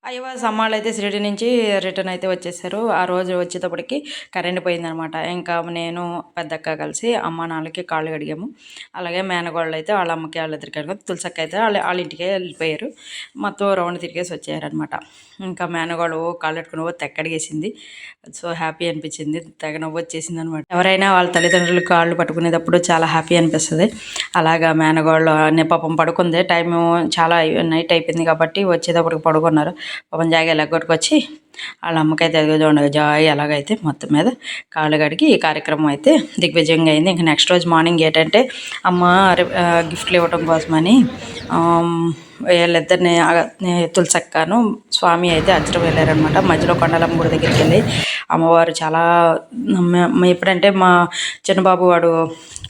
అయ్యవారు సమ్మాళ్ళైతే షిరిడి నుంచి రిటర్న్ అయితే వచ్చేసారు. ఆ రోజు వచ్చేటప్పటికి కరెంట్ పోయిందనమాట. ఇంకా నేను, పెద్దక్క కలిసి అమ్మ, నాన్నలకి కాళ్ళు కడిగాము. అలాగే మేనకోడళ్ళైతే వాళ్ళ అమ్మకి వాళ్ళిద్దరికి కడిగాము. తులసక్క అయితే వాళ్ళ ఇంటికే వెళ్ళిపోయారు. మొత్తం రౌండ్ తిరిగేసి వచ్చారనమాట. ఇంకా మేనకోడలు కాళ్ళు పెట్టుకుని తెగ కడిగేసింది. సో హ్యాపీ అనిపించింది. తెగ నవ్వు వచ్చేసింది అనమాట. ఎవరైనా వాళ్ళ తల్లిదండ్రులు కాళ్ళు పట్టుకునేటప్పుడు చాలా హ్యాపీ అనిపిస్తుంది. అలాగా మేనకోడలు పాపం పడుకుంది. టైము చాలా నైట్ అయిపోయింది కాబట్టి వచ్చేటప్పటికి పడుకున్నారు. పాపం జాగా ఎలగొట్టుకొచ్చి వాళ్ళ అమ్మకైతే చూడండి జాయ్ ఎలాగైతే మొత్తం మీద కాళ్ళు కడిగి ఈ కార్యక్రమం అయితే దిగ్విజయంగా అయింది. ఇంకా నెక్స్ట్ రోజు మార్నింగ్ ఏంటంటే అమ్మ గిఫ్ట్లు ఇవ్వడం కోసమని వీళ్ళిద్దరిని తులసక్కను స్వామి అయితే అజ్రం వెళ్ళారనమాట. మధ్యలో కొండలమ్మ గుడి దగ్గరికి వెళ్ళి అమ్మవారు చాలా ఎప్పుడంటే మా చిన్నబాబు వాడు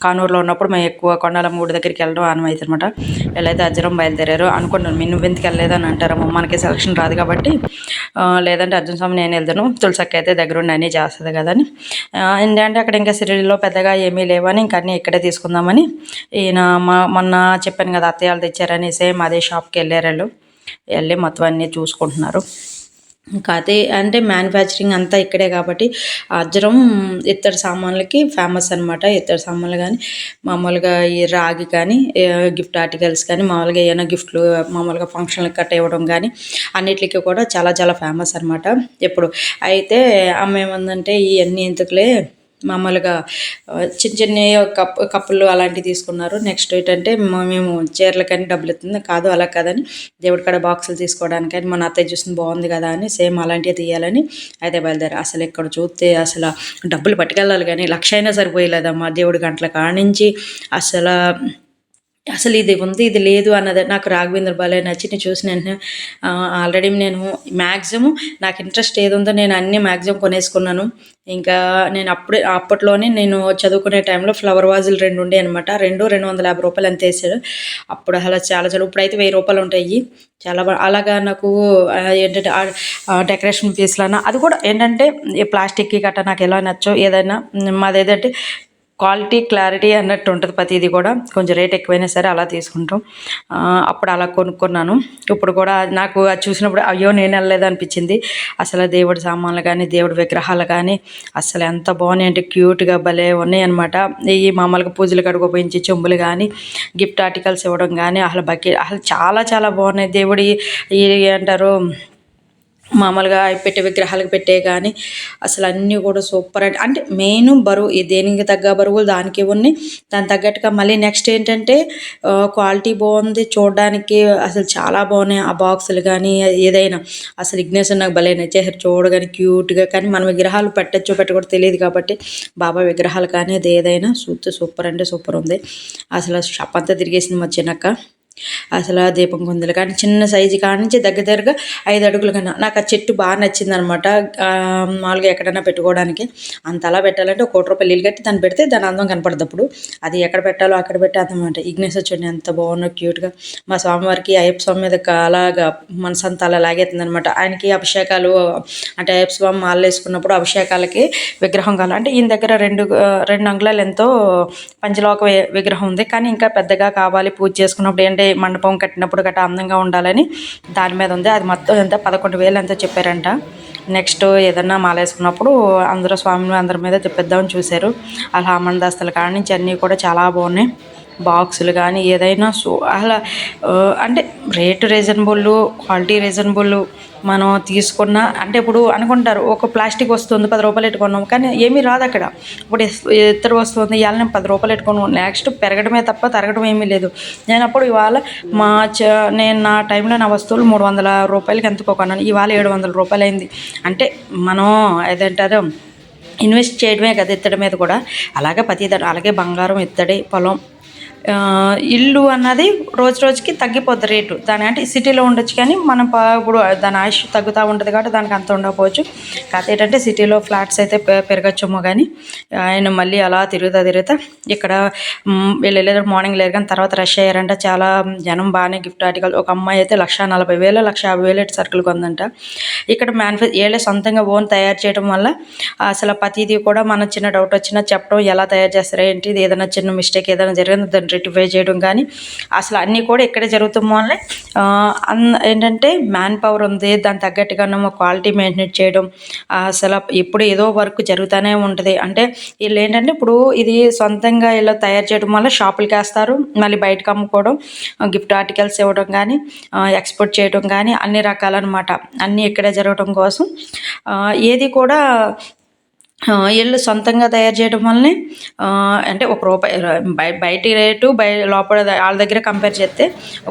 కానూరులో ఉన్నప్పుడు మేము ఎక్కువ కొండలమ్మ గుడి దగ్గరికి వెళ్ళడం ఆనమైతే అనమాట. వీళ్ళైతే అజ్రం బయలుదేరారు. అనుకున్నాను మీరు నువ్వెందుకు వెళ్ళలేదని అంటారమ్మ, మనకి సెలక్షన్ రాదు కాబట్టి, లేదంటే అర్జున స్వామి నేను వెళ్తాను, తులసక్క అయితే దగ్గరుండి అన్నీ చేస్తుంది కదా అని. ఏంటంటే అక్కడ ఇంకా సిరిడిలో పెద్దగా ఏమీ లేవని ఇంకా అన్నీ ఇక్కడే తీసుకుందామని ఈయన మొన్న చెప్పాను కదా అత్తయ్య వాళ్ళు తెచ్చారని సేమ్ అదే షాప్కి వెళ్ళారు. వెళ్ళి మొత్తం అన్నీ చూసుకుంటున్నారు. ఇంకా అదే అంటే మ్యానుఫ్యాక్చరింగ్ అంతా ఇక్కడే కాబట్టి అజ్రం ఇత్తడి సామాన్లకి ఫేమస్ అనమాట. ఇత్తడి సామాన్లు కానీ మామూలుగా ఈ రాగి కానీ గిఫ్ట్ ఆర్టికల్స్ కానీ మామూలుగా ఏమైనా గిఫ్ట్లు మామూలుగా ఫంక్షన్లకు కట్ట ఇవ్వడం కానీ అన్నిటికీ కూడా చాలా చాలా ఫేమస్ అనమాట. ఎప్పుడు అయితే ఆమె ఏమందంటే ఇవన్నీ ఎందుకులే మామూలుగా చిన్న చిన్న కప్పులు అలాంటివి తీసుకున్నారు. నెక్స్ట్ ఏంటంటే మేము చీరలకని డబ్బులు ఇస్తుంది కాదు, అలా కాదని దేవుడి కాడ బాక్సులు తీసుకోవడానికని మన అత్తయ్య చూస్తుంది బాగుంది కదా అని సేమ్ అలాంటివి తీయాలని అయితే బయలుదేరారు. అసలు ఇక్కడ చూస్తే అసలు డబ్బులు పట్టుకెళ్ళాలి కానీ 1,00,000 అయినా సరిపోయలేదమ్మా. దేవుడి గంటల కానించి అసలు ఇది ఉంది ఇది లేదు అన్నది నాకు రాఘవేంద్ర భలే నచ్చి చూసిన వెంటనే ఆల్రెడీ నేను మ్యాక్సిమం నాకు ఇంట్రెస్ట్ ఏది ఉందో నేను అన్నీ మ్యాక్సిమం కొనేసుకున్నాను. ఇంకా నేను అప్పట్లోనే నేను చదువుకునే టైంలో ఫ్లవర్ వాజులు 2 ఉండే అనమాట. 250 రూపాయలు అంత వేసాడు. అప్పుడు అలా చాలా చాలా ఇప్పుడైతే 1000 రూపాయలు ఉంటాయి. చాలా అలాగా నాకు ఏంటంటే డెకరేషన్ పీస్లన్నా అది కూడా ఏంటంటే ప్లాస్టిక్కి గట్రా నాకు ఎలా నచ్చో ఏదైనా మాది ఏదంటే క్వాలిటీ క్లారిటీ అన్నట్టు ఉంటుంది ప్రతిదీ కూడా. కొంచెం రేట్ ఎక్కువైనా సరే అలా తీసుకుంటాం. అప్పుడు అలా కొనుక్కున్నాను. ఇప్పుడు కూడా నాకు అది చూసినప్పుడు అయ్యో నేను వెళ్ళలేదు అనిపించింది. అసలు దేవుడి సామాన్లు కానీ దేవుడి విగ్రహాలు కానీ అసలు ఎంత బాగున్నాయి అంటే క్యూట్గా భలే ఉన్నాయి అనమాట. ఈ మామూలుగా పూజలు కడుగుపోయించి చెంబులు కానీ గిఫ్ట్ ఆర్టికల్స్ ఇవ్వడం కానీ అసలు చాలా చాలా బాగున్నాయి. దేవుడి అంటారు మామూలుగా పెట్టే విగ్రహాలకు పెట్టే కానీ అసలు అన్నీ కూడా సూపర్. అంటే మెయిన్ బరువు దేనికి తగ్గ బరువులు దానికి ఉన్నాయి. దాని తగ్గట్టుగా మళ్ళీ నెక్స్ట్ ఏంటంటే క్వాలిటీ బాగుంది చూడడానికి. అసలు చాలా బాగున్నాయి ఆ బాక్సులు కానీ ఏదైనా. అసలు విఘ్నేశ్వర్ నాకు భలే నచ్చేసారు చూడగానే క్యూట్గా. కానీ మన విగ్రహాలు పెట్టకూడదు తెలియదు కాబట్టి బాబా విగ్రహాలు కానీ అది ఏదైనా సూపర్ అంటే సూపర్ ఉంది. అసలు షాప్ అంతా తిరిగేసింది మా చిన్నక్క. అసలు ఆ దీపం కుందలు కానీ చిన్న సైజు కాడి నుంచి దగ్గరగా 5 అడుగుల కన్నా నాకు ఆ చెట్టు బాగా నచ్చింది అనమాట. మామూలుగా ఎక్కడైనా పెట్టుకోవడానికి అంతలా పెట్టాలంటే 1 కోటి రూపాయలు ఇల్లు కట్టి దాన్ని పెడితే దాని అందం కనపడదు. అప్పుడు అది ఎక్కడ పెట్టాలో అక్కడ పెట్టి అందమాట. విఘ్నేశ్వర చూడండి ఎంత బాగున్నా క్యూట్గా. మా స్వామివారికి అయ్యప్ప స్వామి మీద అలాగా మనసంతా అలా లాగేస్తుంది అనమాట. ఆయనకి అభిషేకాలు అంటే అయ్యప్ప స్వామి మాల వేసుకున్నప్పుడు అభిషేకాలకి విగ్రహం కావాలి అంటే ఈయన దగ్గర 2 అంగుళాలు ఎంతో పంచలోక విగ్రహం ఉంది. కానీ ఇంకా పెద్దగా కావాలి పూజ చేసుకున్నప్పుడు ఏంటంటే మండపం కట్టినప్పుడు గట్రా అందంగా ఉండాలని దాని మీద ఉంది. అది మొత్తం ఎంత 11,000 ఎంతో చెప్పారంట. నెక్స్ట్ ఏదన్నా మాల వేసుకున్నప్పుడు అందరూ స్వామి అందరి మీద తెప్పిద్దామని చూశారు. అలా అమ్మనదాస్తల కాడ నుంచి అన్నీ కూడా చాలా బాగున్నాయి. బాక్సులు కానీ ఏదైనా అలా అంటే రేటు రీజనబుల్, క్వాలిటీ రీజనబుల్. మనం తీసుకున్న అంటే ఇప్పుడు అనుకుంటారు ఒక ప్లాస్టిక్ వస్తుంది 10 రూపాయలు పెట్టుకున్నాం కానీ ఏమీ రాదు అక్కడ. ఇప్పుడు ఇతర వస్తుంది ఇవాళ నేను 10 రూపాయలు పెట్టుకున్నాను. నెక్స్ట్ పెరగడమే తప్ప తరగడం ఏమీ లేదు. నేను అప్పుడు ఇవాళ నేను నా టైంలో నా వస్తువులు 300 రూపాయలకి ఎంతకో కొన్నాను. ఇవాళ 700 రూపాయలు అయింది. అంటే మనం ఏదంటారో ఇన్వెస్ట్ చేయడమే కదా ఇత్తడి మీద కూడా. అలాగే అలాగే బంగారం, ఇత్తడి, పొలం, ఇల్లు అన్నది రోజు రోజుకి తగ్గిపోద్ది రేటు దాని. అంటే సిటీలో ఉండొచ్చు కానీ మనం ఇప్పుడు దాని ఆయుష్ తగ్గుతూ ఉంటుంది కాబట్టి దానికి అంత ఉండకపోవచ్చు. కాకపోతే ఏంటంటే సిటీలో ఫ్లాట్స్ అయితే పెరగచ్చేమో కానీ ఆయన మళ్ళీ అలా తిరుగుతా ఇక్కడ వీళ్ళు వెళ్ళేది మార్నింగ్ లేరు కానీ తర్వాత రష్ అయ్యారంట. చాలా జనం బాగానే గిఫ్ట్ ఆర్టికల్. ఒక అమ్మాయి అయితే 1,40,000 1,50,000 సరుకులు కొందంట. ఇక్కడ వీళ్ళే సొంతంగా ఓన్ తయారు చేయడం వల్ల అసలు ప్రతిదీ కూడా మన చిన్న డౌట్ వచ్చినా చెప్పడం ఎలా తయారు చేస్తారు ఏంటి, ఏదైనా చిన్న మిస్టేక్ ఏదైనా జరిగింది దాన్ని రెక్టిఫై చేయడం కానీ అసలు అన్నీ కూడా ఇక్కడే జరుగుతాం వల్లే ఏంటంటే మ్యాన్ పవర్ ఉంది, దానికి తగ్గట్టుగా క్వాలిటీ మెయింటైన్ చేయడం అసలు ఇప్పుడు ఏదో వర్క్ జరుగుతూనే ఉంటుంది. అంటే వీళ్ళు ఏంటంటే ఇప్పుడు ఇది సొంతంగా ఇలా తయారు చేయడం వల్ల షాపులకి వేస్తారు, మళ్ళీ బయటకు అమ్ముకోవడం, గిఫ్ట్ ఆర్టికల్స్ ఇవ్వడం కానీ ఎక్స్పోర్ట్ చేయడం కానీ అన్ని రకాలన్నమాట. అన్నీ ఇక్కడే జరగడం కోసం ఏది కూడా వీళ్ళు సొంతంగా తయారు చేయడం వల్లనే అంటే ₹1 బయటి రేటు లోపల వాళ్ళ దగ్గర కంపేర్ చేస్తే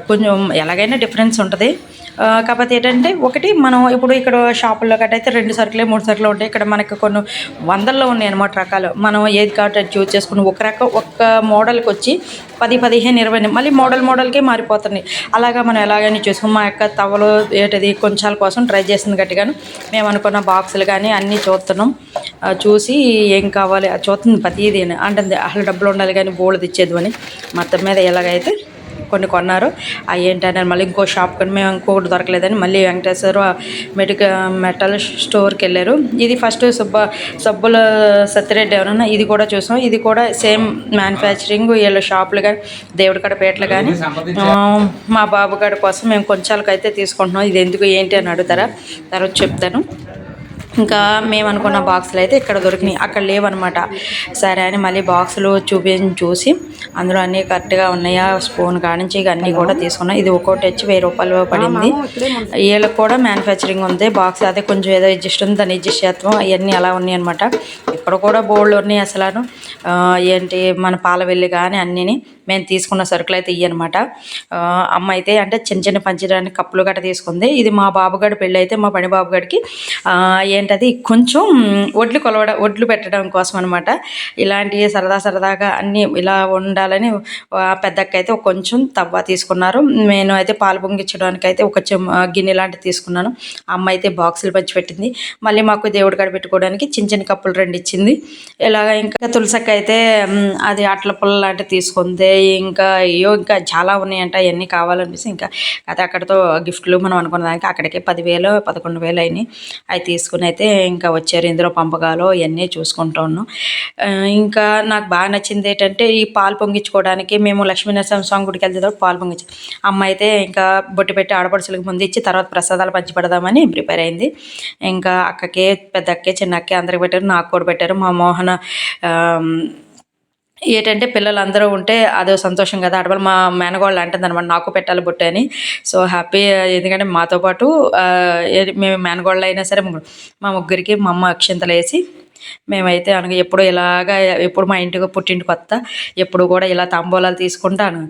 కొంచెం ఎలాగైనా డిఫరెన్స్ ఉంటుంది. కాకపోతే ఏంటంటే ఒకటి మనం ఇప్పుడు ఇక్కడ షాపుల్లో గట్ట అయితే 2 సరుకులే 3 సరుకులు ఉంటాయి. ఇక్కడ మనకు కొన్ని వందల్లో ఉన్నాయి అన్నమాట రకాలు. మనం ఏది కాబట్టి అది చూస్ చేసుకుని ఒక్క మోడల్కి వచ్చి 10, 15, 20 మళ్ళీ మోడల్కే మారిపోతున్నాయి. అలాగా మనం ఎలాగైనా చూసుకుని మా యొక్క తవలు కొంచాల కోసం ట్రై చేస్తుంది గట్టిగాను. మేము అనుకున్న బాక్సులు కానీ అన్నీ చూస్తున్నాం. చూసి ఏం కావాలి అది చూస్తుంది ప్రతిదీ అంటే అసలు డబ్బులు ఉండాలి కానీ బోల్డ్ ఇచ్చేది అని మొత్తం మీద ఎలాగైతే కొన్ని కొన్నారు. అవి ఏంటంటే మళ్ళీ ఇంకో షాప్ కొని మేము ఇంకొకటి దొరకలేదని మళ్ళీ వెంకటేశ్వర మెటల్ స్టోర్కి వెళ్ళారు. ఇది ఫస్ట్ సబ్బుల సత్యరెడ్డి ఎవరన్నా ఇది కూడా చూసాం. ఇది కూడా సేమ్ మ్యానుఫ్యాక్చరింగ్ వీళ్ళ షాపులు కానీ దేవుడి కాడ పేటలు కానీ మా బాబు గారి కోసం మేము కొంచెంకైతే తీసుకుంటున్నాం. ఇది ఎందుకు ఏంటి అని అడుగుతారా, తర్వాత చెప్తాను. ఇంకా మేము అనుకున్న బాక్సులు అయితే ఇక్కడ దొరికినాయి, అక్కడ లేవన్నమాట. సరే అని మళ్ళీ బాక్సులు చూసి అందులో అన్నీ కరెక్ట్గా ఉన్నాయా, స్పూన్ కానించి ఇక అన్నీ కూడా తీసుకున్నాం. ఇది ఒక్కొక్కటి వచ్చి ₹1000 పడింది. వీళ్ళకి కూడా మ్యానుఫ్యాక్చరింగ్ ఉంది. బాక్స్ అదే కొంచెం ఏదో అడ్జస్ట్ ఉంది, దాన్ని అడ్జస్ట్ చేస్తాం. అవన్నీ అలా ఉన్నాయి అనమాట. ఇక్కడ కూడా బోల్డ్ ఉన్నాయి అసలు. ఏంటి మన పాలవెల్లి కానీ అన్నీని మేము తీసుకున్న సరుకులు అయితే ఇయ్యనమాట. అమ్మ అయితే అంటే చిన్న పంచడానికి కప్పులు గట్ట తీసుకుంది. ఇది మా బాబుగాడి పెళ్ళి అయితే మా పని బాబుగాడికి ఏంటది కొంచెం ఒడ్లు పెట్టడం కోసం అనమాట. ఇలాంటివి సరదాగా అన్నీ ఇలా ఉండాలని పెద్దక్క అయితే కొంచెం తవ్వ తీసుకున్నారు. నేను అయితే పాలు పొంగించడానికి అయితే ఒక గిన్నె లాంటివి తీసుకున్నాను. అమ్మ అయితే బాక్సులు పంచిపెట్టింది. మళ్ళీ మాకు దేవుడి కాడ పెట్టుకోవడానికి చిన్న కప్పులు 2 ఇచ్చింది. ఇలాగ ఇంకా తులసక్క అయితే అది అట్ల పుల్ల లాంటివి తీసుకుంది. ఇంకా చాలా ఉన్నాయంట. అవన్నీ కావాలనిపిస్తే ఇంకా అది అక్కడితో గిఫ్ట్లు మనం అనుకున్న దానికి అక్కడికి 10,000 11,000 అయినాయి. అవి తీసుకుని అయితే ఇంకా వచ్చారు. ఇందులో పంపకాలు ఇవన్నీ చూసుకుంటూ ఉన్నాం. ఇంకా నాకు బాగా నచ్చింది ఏంటంటే ఈ పాలు పొంగించుకోవడానికి మేము లక్ష్మీనరసింహ స్వామి గుడికి వెళ్తే పాలు పొంగించాం. అమ్మ అయితే ఇంకా బొట్టు పెట్టి ఆడపడుచులకు ముందు ఇచ్చి తర్వాత ప్రసాదాలు పంచిపెడదామని ప్రిపేర్ అయింది. ఇంకా అక్కకి పెద్ద అక్కే చిన్న అక్కే అందరికి పెట్టారు, నాకు కూడా పెట్టారు. మా మోహన ఏంటంటే పిల్లలందరూ ఉంటే అదో సంతోషం కదా. ఆడవాళ్ళు మా మేనగోళ్ళు అంటుంది అనమాట నాకు పెట్టాలి బొట్టు అని. సో హ్యాపీ, ఎందుకంటే మాతో పాటు మేము మేనగోళ్ళు అయినా సరే మా ముగ్గురికి మా అమ్మ అక్షింతలు వేసి మేమైతే ఎప్పుడు మా పుట్టింటికి వస్తా ఎప్పుడు కూడా ఇలా తాంబూలాలు తీసుకుంటాను.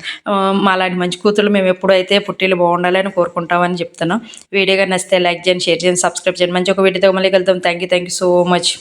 మాలాంటి మంచి కూతురు మేము ఎప్పుడైతే పుట్టిల్లు బాగుండాలని కోరుకుంటామని చెప్తున్నాం. వీడియోగా నచ్చితే లైక్ చేయండి, షేర్ చేయండి, సబ్స్క్రైబ్ చేయండి. మంచి ఒక వీడియోతో మళ్ళీ కలుద్దాం. Thank you so much.